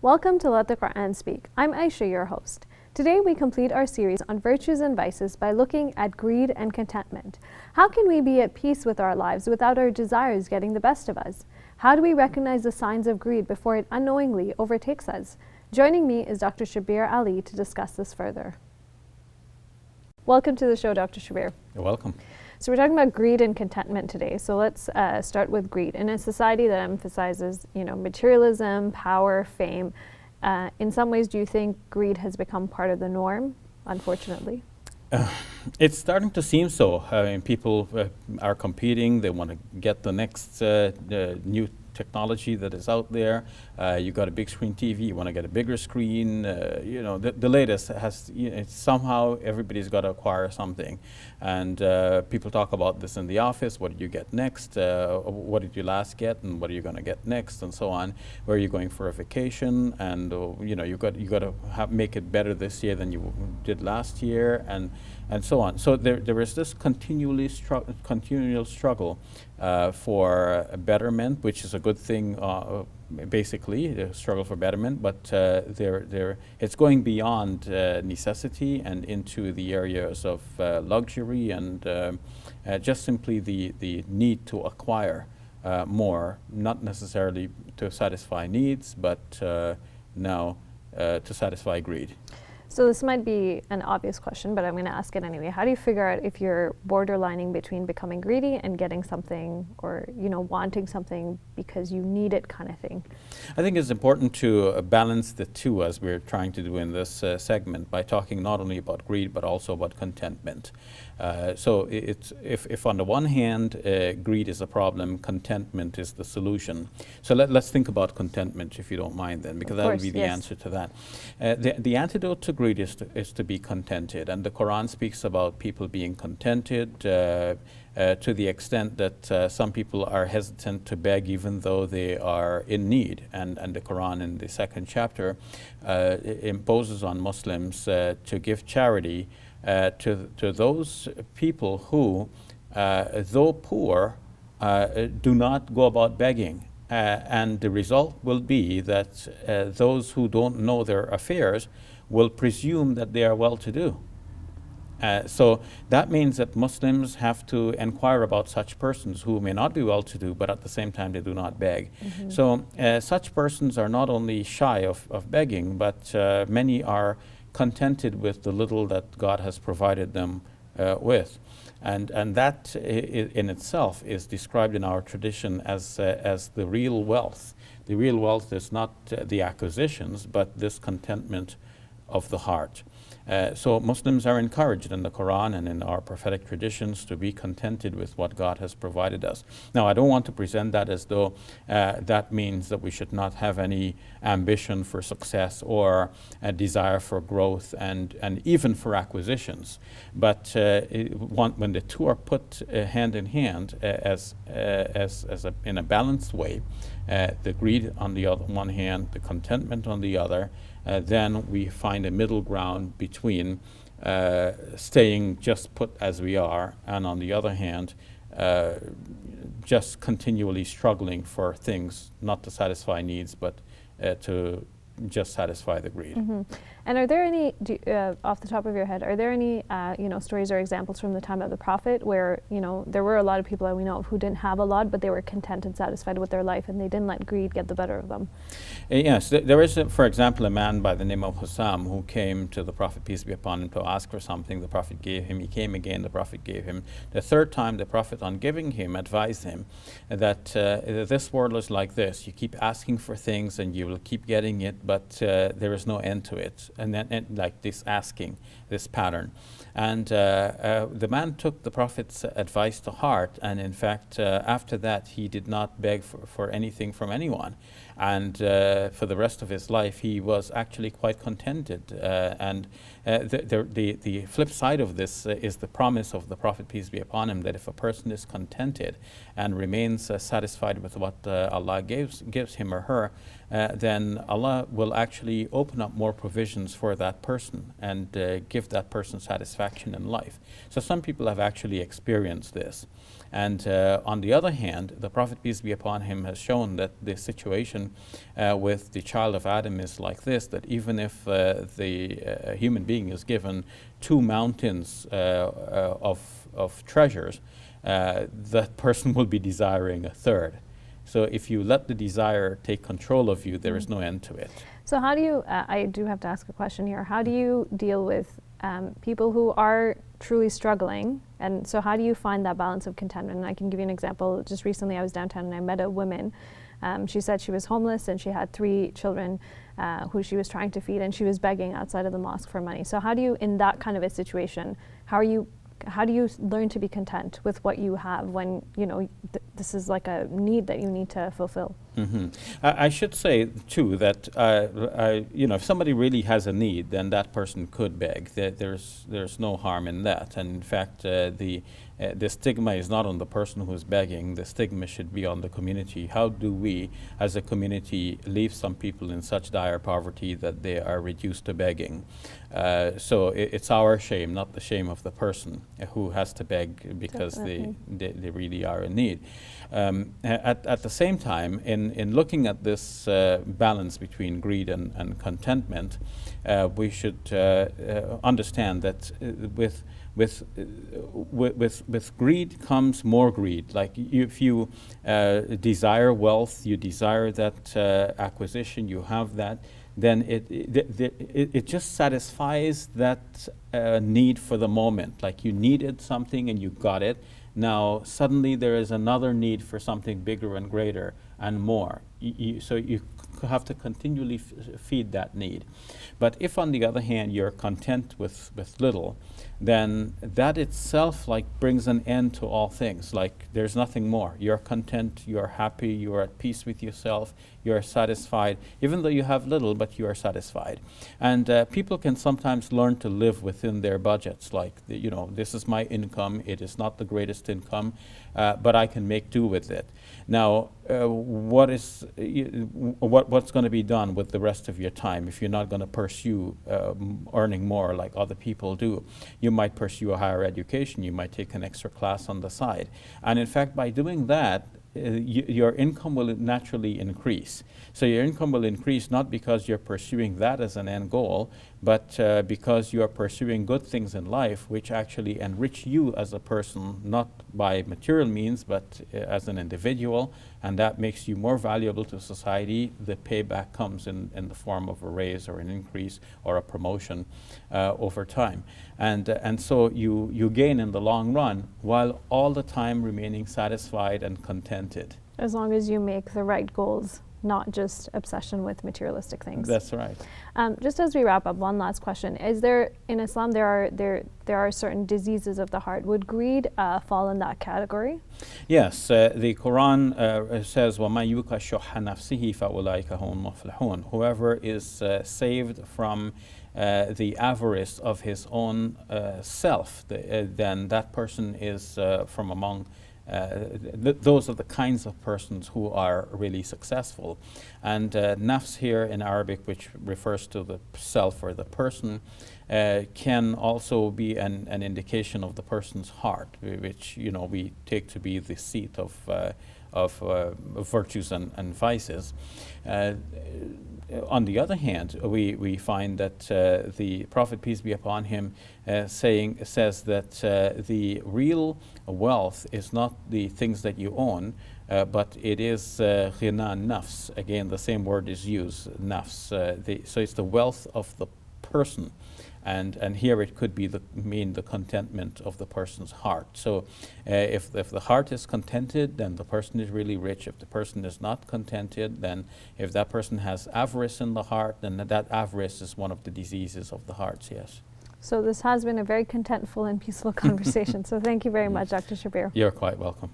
Welcome to Let the Quran Speak. I'm Aisha, your host. Today we complete our series on virtues and vices by looking at greed and contentment. How can we be at peace with our lives without our desires getting the best of us? How do we recognize the signs of greed before it unknowingly overtakes us? Joining me is Dr. Shabir Ally to discuss this further. Welcome to the show, Dr. Shabir. You're welcome. So we're talking about greed and contentment today. So let's start with greed. In a society that emphasizes, materialism, power, fame, in some ways, do you think greed has become part of the norm, unfortunately? It's starting to seem so. People are competing. They want to get the next new technology that is out there. You got a big screen TV, you want to get a bigger screen. The latest has, somehow everybody's got to acquire something. And people talk about this in the office. What did you get next? What did you last get? And what are you going to get next? And so on. Where are you going for a vacation? And you got to make it better this year than you did last year, and so on. So there is this continual struggle for betterment, which is a good thing, basically, the struggle for betterment, but it's going beyond necessity and into the areas of luxury and just simply the need to acquire more, not necessarily to satisfy needs, but now to satisfy greed. So this might be an obvious question, but I'm going to ask it anyway. How do you figure out if you're borderlining between becoming greedy and getting something, or wanting something because you need it, kind of thing? I think it's important to balance the two, as we're trying to do in this segment, by talking not only about greed but also about contentment. So if on the one hand greed is a problem, contentment is the solution. So let's think about contentment, if you don't mind, then, because that will be the answer to that. The antidote to greed is to be contented, and the Quran speaks about people being contented to the extent that some people are hesitant to beg even though they are in need, and the Quran in the second chapter imposes on Muslims to give charity to those people who, though poor, do not go about begging. And the result will be that those who don't know their affairs will presume that they are well-to-do. So that means that Muslims have to inquire about such persons who may not be well-to-do, but at the same time they do not beg. Mm-hmm. So such persons are not only shy of begging, but many are contented with the little that God has provided them with. And that in itself is described in our tradition as the real wealth. The real wealth is not the acquisitions, but this contentment of the heart. So Muslims are encouraged in the Quran and in our prophetic traditions to be contented with what God has provided us. Now, I don't want to present that as though that means that we should not have any ambition for success or a desire for growth and even for acquisitions. But when the two are put hand in hand in a balanced way, the greed on the one hand, the contentment on the other, then we find a middle ground between staying just put as we are, and on the other hand, just continually struggling for things, not to satisfy needs, but to just satisfy the greed. Mm-hmm. And are there any, off the top of your head, are there any stories or examples from the time of the Prophet where there were a lot of people that we know of who didn't have a lot, but they were content and satisfied with their life, and they didn't let greed get the better of them? Yes, there is, for example, a man by the name of Hussam who came to the Prophet, peace be upon him, to ask for something. The Prophet gave him. He came again. The Prophet gave him. The third time, the Prophet, on giving him, advised him that this world is like this. You keep asking for things and you will keep getting it, but there is no end to it. And then, like this asking, this pattern. And the man took the Prophet's advice to heart, and in fact, after that, he did not beg for anything from anyone. And for the rest of his life, he was actually quite contented. And the flip side of this is the promise of the Prophet, peace be upon him, that if a person is contented and remains satisfied with what Allah gives him or her, then Allah will actually open up more provisions for that person and give that person satisfaction in life. So some people have actually experienced this. And on the other hand, the Prophet, peace be upon him, has shown that the situation with the child of Adam is like this, that even if the human being is given 2 mountains of treasures, that person will be desiring a third. So if you let the desire take control of you, there is no end to it. So how do you, I do have to ask a question here, how do you deal with people who are truly struggling? And so how do you find that balance of contentment? And I can give you an example. Just recently I was downtown and I met a woman. She said she was homeless and she had 3 children who she was trying to feed, and she was begging outside of the mosque for money. So how do you, in that kind of a situation, how do you learn to be content with what you have when, you know, this is like a need that you need to fulfill? Mm-hmm. I should say too that you know, if somebody really has a need, then that person could beg. There's no harm in that. And in fact, the stigma is not on the person who's begging. The stigma should be on the community. How do we, as a community, leave some people in such dire poverty that they are reduced to begging? So it's our shame, not the shame of the person who has to beg because they really are in need. At the same time, in looking at this balance between greed and contentment, we should understand that with greed comes more greed. Like if you desire wealth, you desire that acquisition, you have that, then it just satisfies that need for the moment. Like you needed something and you got it. Now suddenly there is another need for something bigger and greater and more. So you have to continually feed that need. But if on the other hand you're content with little, then that itself like brings an end to all things. Like there's nothing more. You're content, you're happy, you're at peace with yourself, you're satisfied, even though you have little, but you are satisfied. And people can sometimes learn to live within their budgets. Like, you know, this is my income, it is not the greatest income, but I can make do with it. Now, what's going to be done with the rest of your time if you're not going to pursue earning more like other people do? You might pursue a higher education, you might take an extra class on the side. And in fact, by doing that, your income will naturally increase. So your income will increase not because you're pursuing that as an end goal, but because you are pursuing good things in life which actually enrich you as a person, not by material means, but as an individual, and that makes you more valuable to society. The payback comes in the form of a raise or an increase or a promotion over time. And so you gain in the long run while all the time remaining satisfied and contented. As long as you make the right goals, not just obsession with materialistic things. That's right. Just as we wrap up, one last question. Is there, in Islam, there are certain diseases of the heart. Would greed fall in that category? Yes, the Quran says, وَمَنْ يُوقَ شُحَّ نَفْسِهِ فَأُولَٰئِكَ هُمُ الْمُفْلِحُونَ. Whoever is saved from the avarice of his own self, then that person is from among those are the kinds of persons who are really successful. And nafs here in Arabic, which refers to the self or the person, can also be an indication of the person's heart, which, you know, we take to be the seat of virtues and vices. On the other hand, we find that the Prophet, peace be upon him, says that the real wealth is not the things that you own, but it is ghina nafs. Again, the same word is used, nafs. So it's the wealth of the person. And here it could be mean the contentment of the person's heart. So if the heart is contented, then the person is really rich. If the person is not contented, then if that person has avarice in the heart, then that avarice is one of the diseases of the heart, yes. So this has been a very contentful and peaceful conversation. So thank you very much, Dr. Shabir. You're quite welcome.